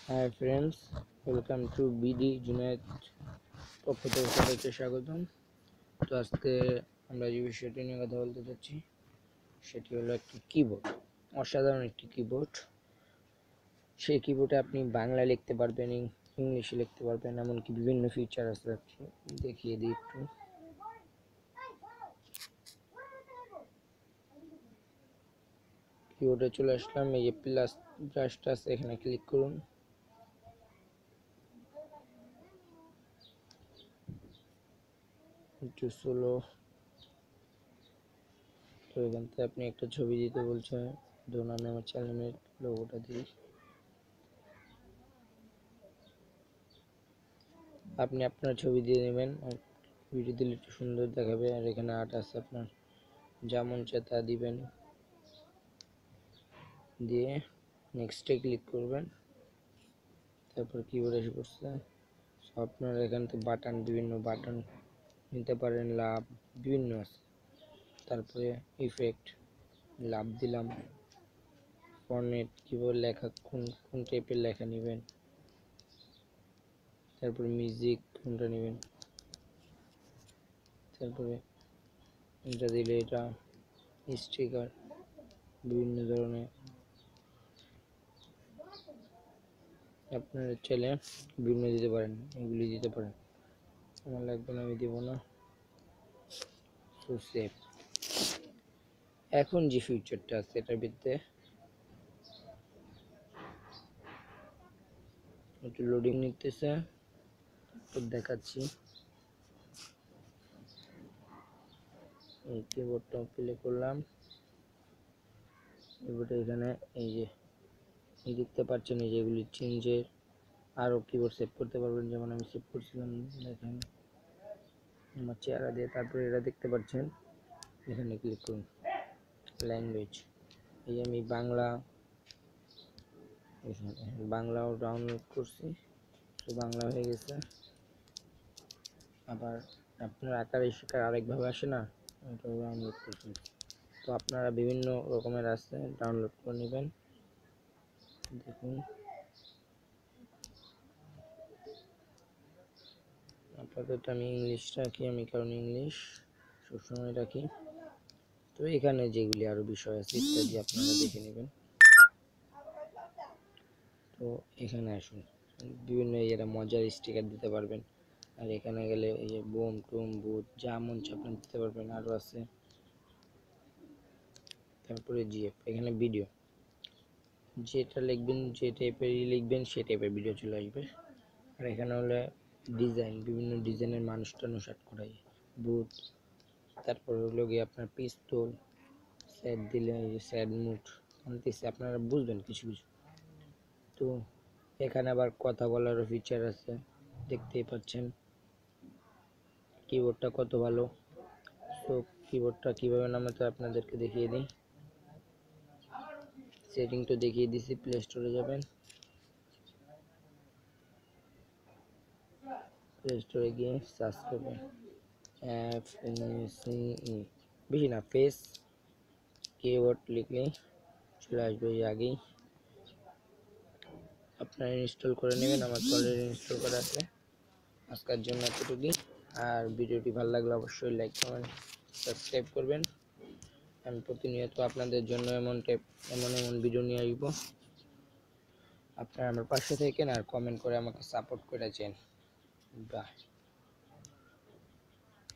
Hi friends, welcome to BD Junaid পক্ষ থেকে সবাইকে স্বাগতম। তো আজকে আমরা যে বিষয়টি নিয়ে কথা বলতে চাচ্ছি সেটি হলো একটি কিবোর্ড, অসাধারণ একটি কিবোর্ড। সেই কিবোর্ডে আপনি বাংলা লিখতে পারবেন, ইংলিশে লিখতে পারবেন, এমনকি বিভিন্ন ফিচার আছে। দেখিয়ে দিই একটু। কিবোর্ডে চলে আসলাম, এই যে প্লাস ব্রাশটা আছে, এখানে ক্লিক করুন। একটু স্লো। তো এখান থেকে আপনি একটা ছবি দিতে বলছে, ধরুন আমি আমার চ্যানেলের লোগোটা দিই। আপনি আপনার ছবি দিয়ে নেবেন, আর ভিডিও দিলে একটু সুন্দর দেখাবে। আর এখানে আর্ট আছে, আপনার যা মন চায় তা দিবেন, দিয়ে নেক্সটে ক্লিক করবেন। তারপর কিবোর্ড এসে পড়ছে। আপনার এখান থেকে বাটন, বিভিন্ন বাটন নিতে পারেন, লাভ বিভিন্ন আছে। তারপরে ইফেক্ট, লাভ দিলাম, ফন্ট কিবোর্ড লেখা, কোন টাইপের লেখা নেবেন, তারপরে মিউজিক কোনটা নেবেন, তারপরে এটা দিলে এটা স্টিকার, বিভিন্ন ধরনের। আপনারা চাইলে বিভিন্ন দিতে পারেন, এগুলি দিতে পারেন। আমার লাগবে না, আমি দিব না। So save. এখন যে ফিচারটা আছে এটার ভিতরে একটু লোডিং নিতেছে, তো দেখাচ্ছি। এই কিবোর্ডটা প্লে করলাম, কিবোর্ডে এখানে এই যে দেখতে পাচ্ছেন, এই যে এগুলি চেঞ্জের, আরও কিবোর্ড সেভ করতে পারবেন। যেমন আমি সেভ করছিলাম, দেখেন আমার চেহারা দিয়ে। তারপরে এটা দেখতে পাচ্ছেন, এখানে ক্লিক করুন, ল্যাঙ্গুয়েজ। এই আমি বাংলাও ডাউনলোড করছি, তো বাংলা হয়ে গেছে। আবার আপনার আকারে শিকার আরেকভাবে আসে না, ওটাও ডাউনলোড করছি। তো আপনারা বিভিন্ন রকমের আছে, ডাউনলোড করে নেবেন। দেখুন, আপাতত আমি ইংলিশ রাখি, আমি কারণ ইংলিশ সবসময় রাখি। তো এখানে যেগুলি আরও বিষয় আছে ইত্যাদি আপনারা দেখে নেবেন। তো এখানে আসুন, বিভিন্ন এরা মজার স্টিকার দিতে পারবেন। আর এখানে গেলে এই যে বোম টুম বুট যা মন চায় আপনি দিতে পারবেন, আরও আছে। তারপরে জিএফ, এখানে ভিডিও, যেটা লিখবেন, যে টাইপের লিখবেন সে টাইপের ভিডিও চলে আসবে। আর এখানে হলে ডিজাইন, বিভিন্ন ডিজাইনের মানুষ টানুষ অ্যাড করাই, বুট। তারপর হলো গিয়ে আপনার পিস্তল, স্যাড দিলে এই যে স্যাড মুড আনতেছে, আপনারা বুঝবেন কিছু কিছু। তো এখানে আবার কথা বলারও ফিচার আছে, দেখতেই পাচ্ছেন কিবোর্ডটা কত ভালো। তো কিবোর্ডটা কীভাবে নামাতে আপনাদেরকে দেখিয়ে দিই। সেটিং তো দেখিয়ে দিছি, প্লে স্টোরে যাবেন, প্লে স্টোরে গিয়ে সার্চ করবেন FACE, বেশি না, ফেস কিবোর্ড লিখলেই চলে আসবে। আগেই আপনারা ইনস্টল করে নেবেন, আমার তো অলরেডি ইনস্টল করা আছে। আজকের জন্য এতটুকুই। আর ভিডিওটি ভালো লাগলে অবশ্যই লাইক কমেন্ট সাবস্ক্রাইব করবেন। আমি প্রতিনিয়ত আপনাদের জন্য এমন ভিডিও নিয়ে আসবো। আপনারা আমার পাশে থাকেন আর কমেন্ট করে আমাকে সাপোর্ট করেছেন। বাই।